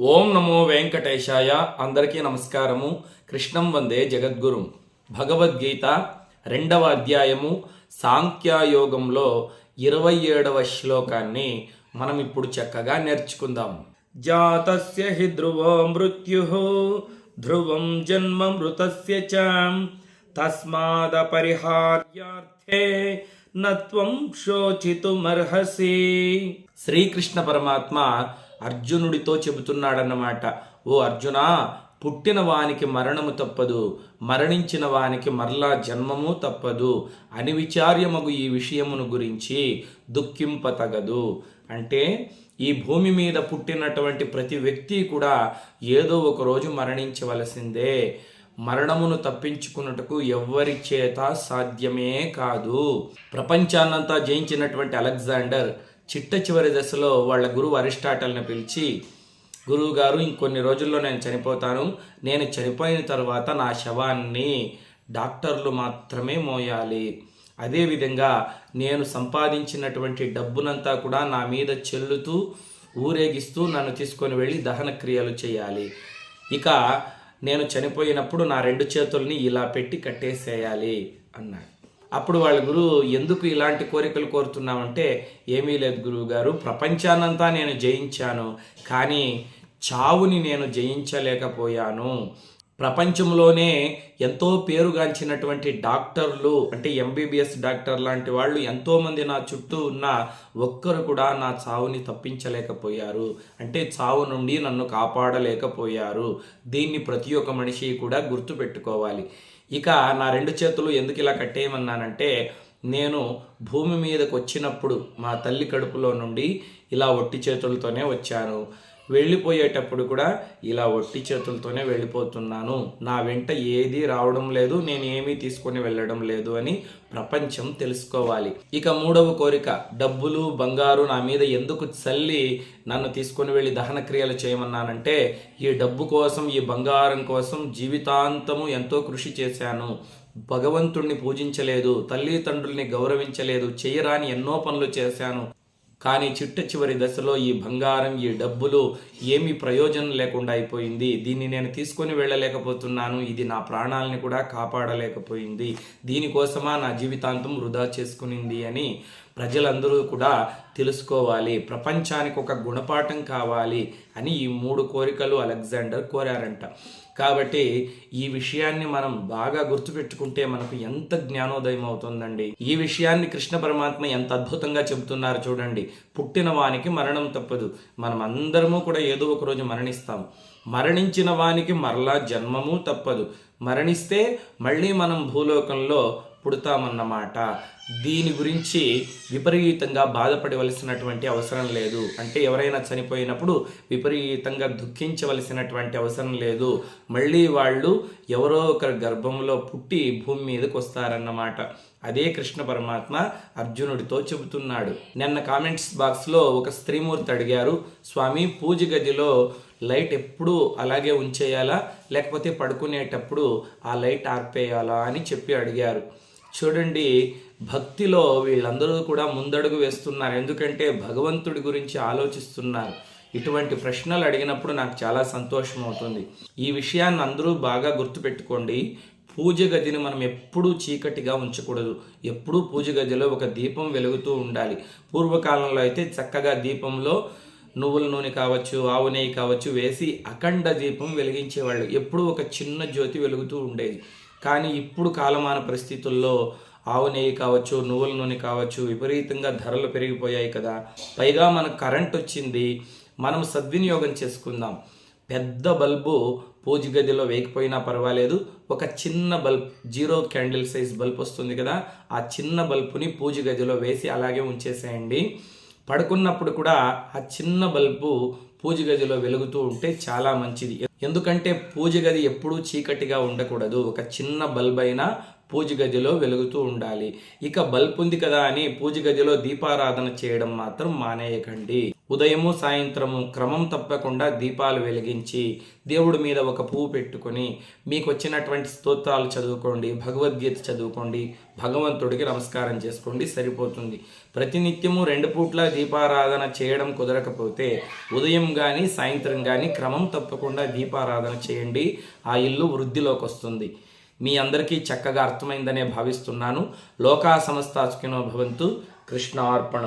ఓం నమో వెంకటేశాయ. అందరికీ నమస్కారము. కృష్ణం వందే జగద్గురుం. భగవద్గీత 2వ అధ్యాయము సాంఖ్యయోగంలో 27వ శ్లోకాన్ని మనం ఇప్పుడు చక్కగా నేర్చుకుందాం. జాతస్య హి ధ్రువో మృత్యుః ధ్రువం జన్మ మృతస్య చ తస్మాదపరిహార్యార్థే నత్వం శోచితుమర్హసి. శ్రీకృష్ణ పరమాత్మ అర్జునుడితో చెబుతున్నాడన్నమాట. ఓ అర్జునా, పుట్టిన వానికి మరణము తప్పదు, మరణించిన వానికి మరలా జన్మము తప్పదు. అనివిచార్యమగు ఈ విషయమును గురించి దుఃఖింపతగదు. అంటే ఈ భూమి మీద పుట్టినటువంటి ప్రతి వ్యక్తి కూడా ఏదో ఒక రోజు మరణించవలసిందే. మరణమును తప్పించుకున్నట్టుకు ఎవ్వరి చేత సాధ్యమే కాదు. ప్రపంచాన్నంతా జయించినటువంటి అలెగ్జాండర్ చిట్ట చివరి దశలో వాళ్ళ గురువు అరిస్టాటిల్ని పిలిచి, గురువు గారు, ఇంకొన్ని రోజుల్లో నేను చనిపోతాను. నేను చనిపోయిన తర్వాత నా శవాన్ని డాక్టర్లు మాత్రమే మోయాలి. అదేవిధంగా నేను సంపాదించినటువంటి డబ్బునంతా కూడా నా మీద చెల్లుతూ ఊరేగిస్తూ నన్ను తీసుకొని వెళ్ళి దహన క్రియలు చేయాలి. ఇక నేను చనిపోయినప్పుడు నా 2 చేతుల్ని ఇలా పెట్టి కట్టేసేయాలి అన్నాడు. అప్పుడు వాళ్ళ గురువు, ఎందుకు ఇలాంటి కోరికలు కోరుతున్నామంటే, ఏమీ లేదు గురువు గారు, ప్రపంచాన్నంతా నేను జయించాను, కానీ చావుని నేను జయించలేకపోయాను. ప్రపంచంలోనే ఎంతో పేరుగాంచినటువంటి డాక్టర్లు, అంటే ఎంబీబీఎస్ డాక్టర్ లాంటి వాళ్ళు ఎంతోమంది నా చుట్టూ ఉన్న ఒక్కరు కూడా నా చావుని తప్పించలేకపోయారు. అంటే చావు నుండి నన్ను కాపాడలేకపోయారు. దీన్ని ప్రతి ఒక్క మనిషి కూడా గుర్తుపెట్టుకోవాలి. ఇక నా 2 చేతులు ఎందుకు ఇలా కట్టేయమన్నానంటే, నేను భూమి మీదకి వచ్చినప్పుడు మా తల్లి కడుపులో నుండి ఇలా ఒట్టి చేతులతోనే వచ్చాను. వెళ్ళిపోయేటప్పుడు కూడా ఇలా ఒట్టి చేతులతోనే వెళ్ళిపోతున్నాను. నా వెంట ఏదీ రావడం లేదు, నేను ఏమీ తీసుకొని వెళ్ళడం లేదు అని ప్రపంచం తెలుసుకోవాలి. ఇక 3వ కోరిక, డబ్బులు బంగారు నా మీద ఎందుకు చల్లి నన్ను తీసుకొని వెళ్ళి దహన క్రియలు చేయమన్నానంటే, ఈ డబ్బు కోసం, ఈ బంగారం కోసం జీవితాంతము ఎంతో కృషి చేశాను. భగవంతుణ్ణి పూజించలేదు, తల్లిదండ్రుల్ని గౌరవించలేదు, చేయరాని ఎన్నో పనులు చేశాను. కానీ చిట్ట చివరి దశలో ఈ బంగారం, ఈ డబ్బులు ఏమీ ప్రయోజనం లేకుండా అయిపోయింది. దీన్ని నేను తీసుకొని వెళ్ళలేకపోతున్నాను. ఇది నా ప్రాణాలని కూడా కాపాడలేకపోయింది. దీనికోసమా నా జీవితాంతం వృధా చేసుకునింది అని ప్రజలందరూ కూడా తెలుసుకోవాలి. ప్రపంచానికి ఒక గుణపాఠం కావాలి అని ఈ 3 కోరికలు అలెగ్జాండర్ కోరారంట. కాబట్టి ఈ విషయాన్ని మనం బాగా గుర్తుపెట్టుకుంటే మనకు ఎంత జ్ఞానోదయం అవుతుందండి. ఈ విషయాన్ని కృష్ణ పరమాత్మ ఎంత అద్భుతంగా చెబుతున్నారు చూడండి. పుట్టిన వానికి మరణం తప్పదు. మనం అందరము కూడా ఏదో ఒక రోజు మరణిస్తాం. మరణించిన వానికి మరలా జన్మము తప్పదు. మరణిస్తే మళ్ళీ మనం భూలోకంలో పుడతామన్నమాట. దీని గురించి విపరీతంగా బాధపడవలసినటువంటి అవసరం లేదు. అంటే ఎవరైనా చనిపోయినప్పుడు విపరీతంగా దుఃఖించవలసినటువంటి అవసరం లేదు. మళ్ళీ వాళ్ళు ఎవరో ఒకరి గర్భంలో పుట్టి భూమి మీదకి వస్తారన్నమాట. అదే కృష్ణ పరమాత్మ అర్జునుడితో చెబుతున్నాడు. నిన్న కామెంట్స్ బాక్స్లో ఒక స్త్రీమూర్తి అడిగారు, స్వామి, పూజ గదిలో లైట్ ఎప్పుడు అలాగే ఉంచేయాలా, లేకపోతే పడుకునేటప్పుడు ఆ లైట్ ఆర్పేయాలా అని చెప్పి అడిగారు. చూడండి, భక్తిలో వీళ్ళందరూ కూడా ముందడుగు వేస్తున్నారు. ఎందుకంటే భగవంతుడి గురించి ఆలోచిస్తున్నారు. ఇటువంటి ప్రశ్నలు అడిగినప్పుడు నాకు చాలా సంతోషం అవుతుంది. ఈ విషయాన్ని అందరూ బాగా గుర్తుపెట్టుకోండి. పూజ గదిని మనం ఎప్పుడూ చీకటిగా ఉంచకూడదు. ఎప్పుడూ పూజ గదిలో ఒక దీపం వెలుగుతూ ఉండాలి. పూర్వకాలంలో అయితే చక్కగా దీపంలో నువ్వుల నూనె కావచ్చు, ఆవు నెయ్యి కావచ్చు వేసి అఖండ దీపం వెలిగించేవాళ్ళు. ఎప్పుడూ ఒక చిన్న జ్యోతి వెలుగుతూ ఉండేది. కానీ ఇప్పుడు కాలమాన పరిస్థితుల్లో ఆవు నెయ్యి కావచ్చు, నువ్వుల నూనె కావచ్చు, విపరీతంగా ధరలు పెరిగిపోయాయి కదా. పైగా మనకు కరెంట్ వచ్చింది. మనం సద్వినియోగం చేసుకుందాం. పెద్ద బల్బు పూజ గదిలో వేయకపోయినా పర్వాలేదు. ఒక చిన్న బల్బ్, 0 క్యాండిల్ సైజ్ బల్బ్ వస్తుంది కదా, ఆ చిన్న బల్బుని పూజ గదిలో వేసి అలాగే ఉంచేసేయండి. పడుకున్నప్పుడు కూడా ఆ చిన్న బల్బు పూజ గదిలో వెలుగుతూ ఉంటే చాలా మంచిది. ఎందుకంటే పూజ గది ఎప్పుడూ చీకటిగా ఉండకూడదు. ఒక చిన్న బల్బ్ అయినా పూజ గదిలో వెలుగుతూ ఉండాలి. ఇక బల్బ్ ఉంది కదా అని పూజ గదిలో దీపారాధన చేయడం మాత్రం మానేయకండి. ఉదయము సాయంత్రము క్రమం తప్పకుండా దీపాలు వెలిగించి దేవుడి మీద ఒక పువ్వు పెట్టుకొని మీకు వచ్చినటువంటి స్తోత్రాలు చదువుకోండి, భగవద్గీత చదువుకోండి, భగవంతుడికి నమస్కారం చేసుకోండి, సరిపోతుంది. ప్రతినిత్యము 2 పూట్ల దీపారాధన చేయడం కుదరకపోతే ఉదయం కానీ సాయంత్రం కానీ క్రమం తప్పకుండా దీపారాధన చేయండి. ఆ ఇల్లు వృద్ధిలోకి వస్తుంది. మీ అందరికీ చక్కగా అర్థమైందనే భావిస్తున్నాను. లోకా సమస్తా సుఖినో భవంతు. కృష్ణార్పణ.